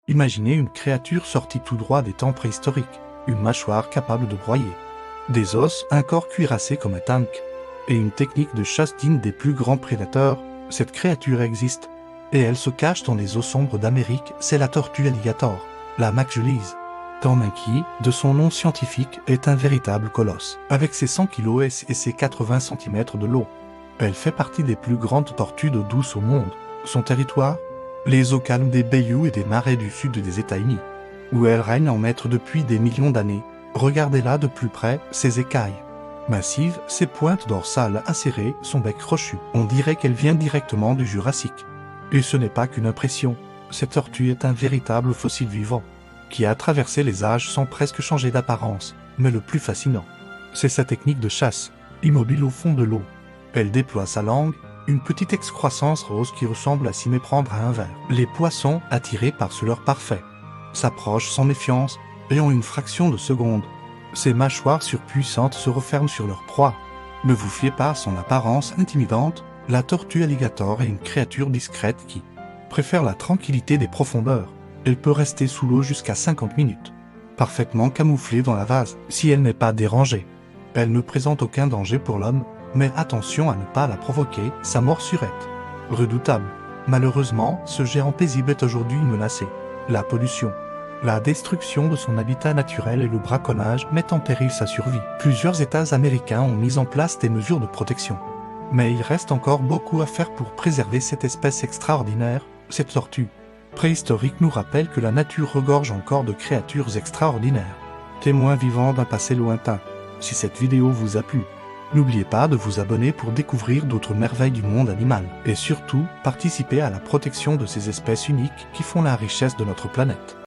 Imaginez une créature sortie tout droit des temps préhistoriques, une mâchoire capable de broyer, des os, un corps cuirassé comme un tank, et une technique de chasse digne des plus grands prédateurs. Cette créature existe, et elle se cache dans les eaux sombres d'Amérique. C'est la tortue alligator, la McJulise. Tom qui, de son nom scientifique, est un véritable colosse, avec ses 100 kg et ses 80 cm de long. Elle fait partie des plus grandes tortues d'eau douce au monde. Son territoire, les eaux calmes des bayous et des marais du sud des États-Unis, où elle règne en maître depuis des millions d'années. Regardez-la de plus près, ses écailles massives, ses pointes dorsales acérées, son bec crochu. On dirait qu'elle vient directement du Jurassique. Et ce n'est pas qu'une impression. Cette tortue est un véritable fossile vivant, qui a traversé les âges sans presque changer d'apparence. Mais le plus fascinant, c'est sa technique de chasse, immobile au fond de l'eau. Elle déploie sa langue, une petite excroissance rose qui ressemble à s'y méprendre à un ver. Les poissons, attirés par ce leurre parfait, s'approchent sans méfiance et en une fraction de seconde, ses mâchoires surpuissantes se referment sur leur proie. Ne vous fiez pas à son apparence intimidante, la tortue alligator est une créature discrète qui préfère la tranquillité des profondeurs. Elle peut rester sous l'eau jusqu'à 50 minutes, parfaitement camouflée dans la vase, si elle n'est pas dérangée. Elle ne présente aucun danger pour l'homme, mais attention à ne pas la provoquer, sa morsure est redoutable. Malheureusement, ce géant paisible est aujourd'hui menacé. La pollution, la destruction de son habitat naturel et le braconnage mettent en péril sa survie. Plusieurs États américains ont mis en place des mesures de protection. Mais il reste encore beaucoup à faire pour préserver cette espèce extraordinaire. Cette tortue préhistorique nous rappelle que la nature regorge encore de créatures extraordinaires, témoins vivants d'un passé lointain. Si cette vidéo vous a plu, n'oubliez pas de vous abonner pour découvrir d'autres merveilles du monde animal. Et surtout, participez à la protection de ces espèces uniques qui font la richesse de notre planète.